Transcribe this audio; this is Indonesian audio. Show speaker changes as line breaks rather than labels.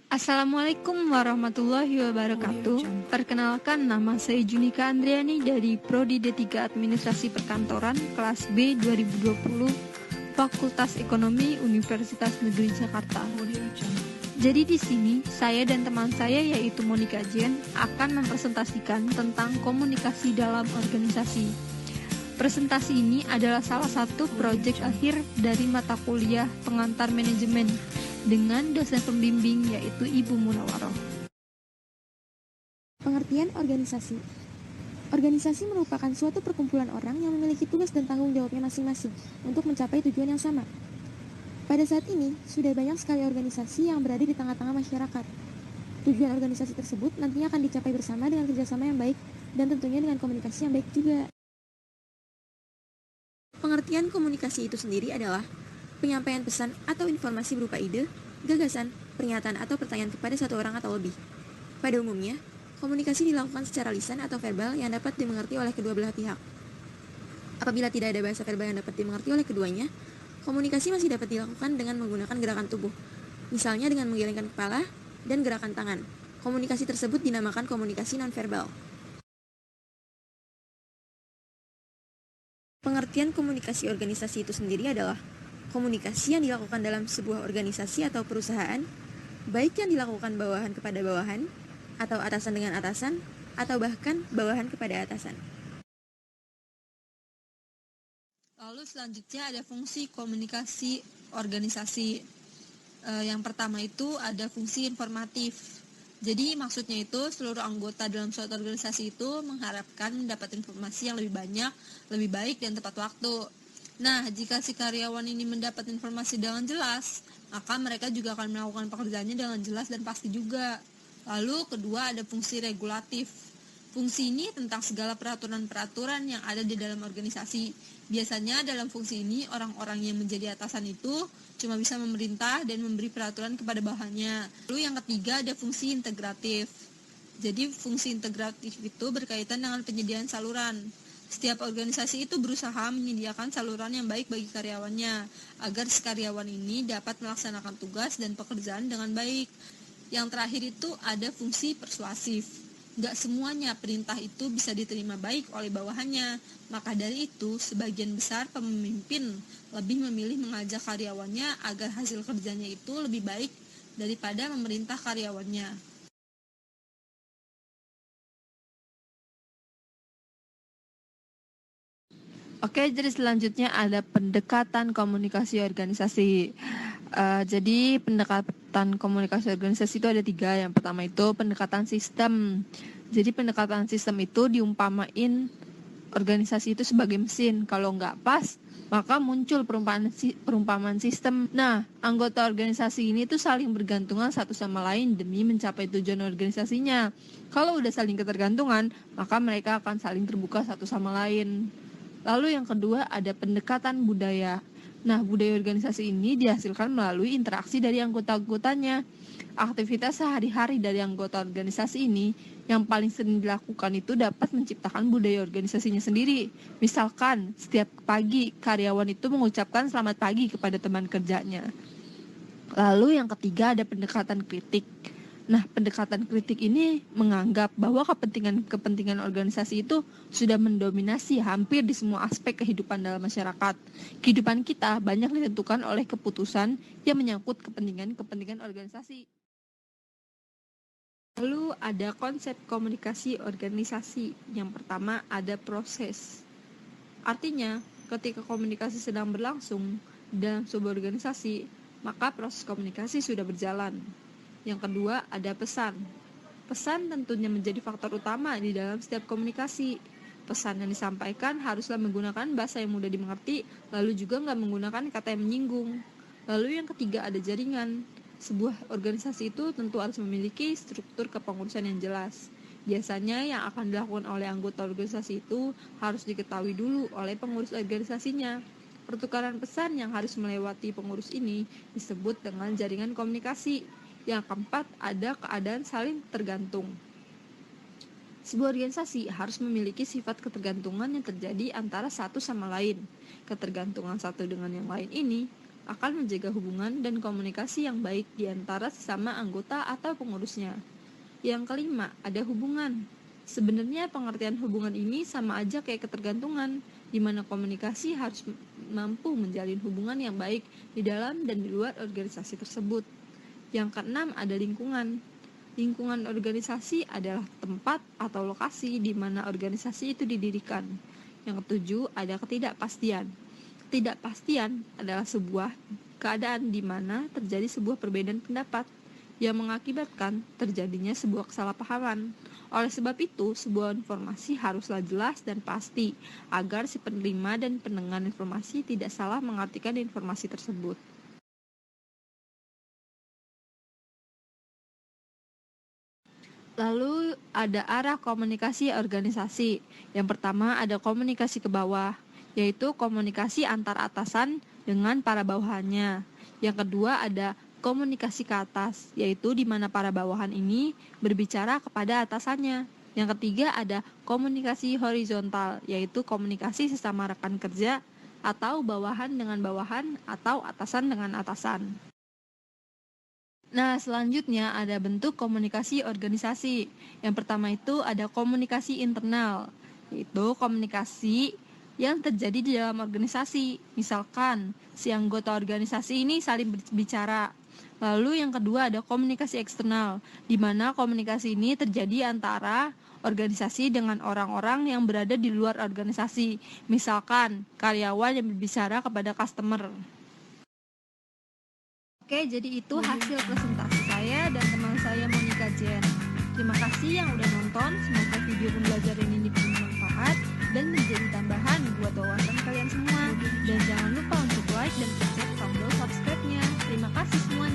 Assalamualaikum warahmatullahi wabarakatuh. Perkenalkan, nama saya Junika Andriani dari Prodi D3 Administrasi Perkantoran kelas B 2020 Fakultas Ekonomi Universitas Negeri Jakarta. Jadi di sini saya dan teman saya yaitu Monica Jen akan mempresentasikan tentang komunikasi dalam organisasi. Presentasi ini adalah salah satu proyek akhir dari mata kuliah pengantar manajemen dengan dosen pembimbing yaitu Ibu Munawaroh.
Pengertian organisasi. Organisasi merupakan suatu perkumpulan orang yang memiliki tugas dan tanggung jawabnya masing-masing untuk mencapai tujuan yang sama. Pada saat ini, sudah banyak sekali organisasi yang berada di tengah-tengah masyarakat. Tujuan organisasi tersebut nantinya akan dicapai bersama dengan kerjasama yang baik dan tentunya dengan komunikasi yang baik juga. Pengertian komunikasi itu sendiri adalah penyampaian pesan atau informasi berupa ide, gagasan, pernyataan atau pertanyaan kepada satu orang atau lebih. Pada umumnya, komunikasi dilakukan secara lisan atau verbal yang dapat dimengerti oleh kedua belah pihak. Apabila tidak ada bahasa verbal yang dapat dimengerti oleh keduanya, komunikasi masih dapat dilakukan dengan menggunakan gerakan tubuh, misalnya dengan menggelengkan kepala dan gerakan tangan. Komunikasi tersebut dinamakan komunikasi nonverbal. Pengertian komunikasi organisasi itu sendiri adalah komunikasi yang dilakukan dalam sebuah organisasi atau perusahaan, baik yang dilakukan bawahan kepada bawahan, atau atasan dengan atasan, atau bahkan bawahan kepada atasan.
Lalu selanjutnya ada fungsi komunikasi organisasi. Yang pertama itu ada fungsi informatif. Jadi maksudnya itu seluruh anggota dalam suatu organisasi itu mengharapkan mendapat informasi yang lebih banyak, lebih baik dan tepat waktu. Nah, jika si karyawan ini mendapat informasi dengan jelas, maka mereka juga akan melakukan pekerjaannya dengan jelas dan pasti juga. Lalu kedua ada fungsi regulatif. Fungsi ini tentang segala peraturan-peraturan yang ada di dalam organisasi. Biasanya dalam fungsi ini orang-orang yang menjadi atasan itu cuma bisa memerintah dan memberi peraturan kepada bawahannya. Lalu yang ketiga ada fungsi integratif. Jadi fungsi integratif itu berkaitan dengan penyediaan saluran. Setiap organisasi itu berusaha menyediakan saluran yang baik bagi karyawannya agar si karyawan ini dapat melaksanakan tugas dan pekerjaan dengan baik. Yang terakhir itu ada fungsi persuasif. Gak semuanya perintah itu bisa diterima baik oleh bawahannya. Maka dari itu, sebagian besar pemimpin lebih memilih mengajak karyawannya agar hasil kerjanya itu lebih baik daripada memerintah karyawannya. Oke, jadi selanjutnya ada pendekatan komunikasi organisasi. Jadi pendekatan komunikasi organisasi itu ada 3. Yang pertama itu pendekatan sistem. Jadi pendekatan sistem itu diumpamain organisasi itu sebagai mesin. Kalau nggak pas, maka muncul perumpamaan sistem. Nah, anggota organisasi ini tuh saling bergantungan satu sama lain demi mencapai tujuan organisasinya. Kalau udah saling ketergantungan, maka mereka akan saling terbuka satu sama lain. Lalu yang kedua ada pendekatan budaya. Nah, budaya organisasi ini dihasilkan melalui interaksi dari anggota-anggotanya. Aktivitas sehari-hari dari anggota organisasi ini yang paling sering dilakukan itu dapat menciptakan budaya organisasinya sendiri. Misalkan, setiap pagi karyawan itu mengucapkan selamat pagi kepada teman kerjanya. Lalu yang ketiga ada pendekatan kritik. Nah, pendekatan kritik ini menganggap bahwa kepentingan organisasi itu sudah mendominasi hampir di semua aspek kehidupan dalam masyarakat. Kehidupan kita banyak ditentukan oleh keputusan yang menyangkut kepentingan organisasi. Lalu ada konsep komunikasi organisasi. Yang pertama ada proses. Artinya, ketika komunikasi sedang berlangsung dalam sebuah organisasi, maka proses komunikasi sudah berjalan. Yang kedua ada pesan. Pesan tentunya menjadi faktor utama di dalam setiap komunikasi. Pesan yang disampaikan haruslah menggunakan bahasa yang mudah dimengerti, lalu juga nggak menggunakan kata yang menyinggung. Lalu yang ketiga ada jaringan. Sebuah organisasi itu tentu harus memiliki struktur kepengurusan yang jelas. Biasanya yang akan dilakukan oleh anggota organisasi itu harus diketahui dulu oleh pengurus organisasinya. Pertukaran pesan yang harus melewati pengurus ini disebut dengan jaringan komunikasi. Yang keempat ada keadaan saling tergantung. Sebuah organisasi harus memiliki sifat ketergantungan yang terjadi antara satu sama lain. Ketergantungan satu dengan yang lain ini akan menjaga hubungan dan komunikasi yang baik di antara sesama anggota atau pengurusnya. Yang kelima, ada hubungan. Sebenarnya pengertian hubungan ini sama aja kayak ketergantungan, di mana komunikasi harus mampu menjalin hubungan yang baik di dalam dan di luar organisasi tersebut. Yang keenam, ada lingkungan. Lingkungan organisasi adalah tempat atau lokasi di mana organisasi itu didirikan. Yang ketujuh, ada ketidakpastian. Ketidakpastian adalah sebuah keadaan di mana terjadi sebuah perbedaan pendapat yang mengakibatkan terjadinya sebuah kesalahpahaman. Oleh sebab itu, sebuah informasi haruslah jelas dan pasti agar si penerima dan pendengar informasi tidak salah mengartikan informasi tersebut. Lalu ada arah komunikasi organisasi. Yang pertama ada komunikasi ke bawah, yaitu komunikasi antar atasan dengan para bawahannya. Yang kedua ada komunikasi ke atas, yaitu di mana para bawahan ini berbicara kepada atasannya. Yang ketiga ada komunikasi horizontal, yaitu komunikasi sesama rekan kerja atau bawahan dengan bawahan atau atasan dengan atasan. Nah, selanjutnya ada bentuk komunikasi organisasi. Yang pertama itu ada komunikasi internal, yaitu komunikasi yang terjadi di dalam organisasi. Misalkan, si anggota organisasi ini saling berbicara. Lalu yang kedua ada komunikasi eksternal, di mana komunikasi ini terjadi antara organisasi dengan orang-orang yang berada di luar organisasi. Misalkan, karyawan yang berbicara kepada customer. Oke, jadi itu hasil presentasi saya dan teman saya Monica Jen. Terima kasih yang udah nonton. Semoga video pembelajaran ini bermanfaat dan menjadi tambahan buat wawasan kalian semua. Dan jangan lupa untuk like dan pencet tombol subscribe-nya. Terima kasih semuanya.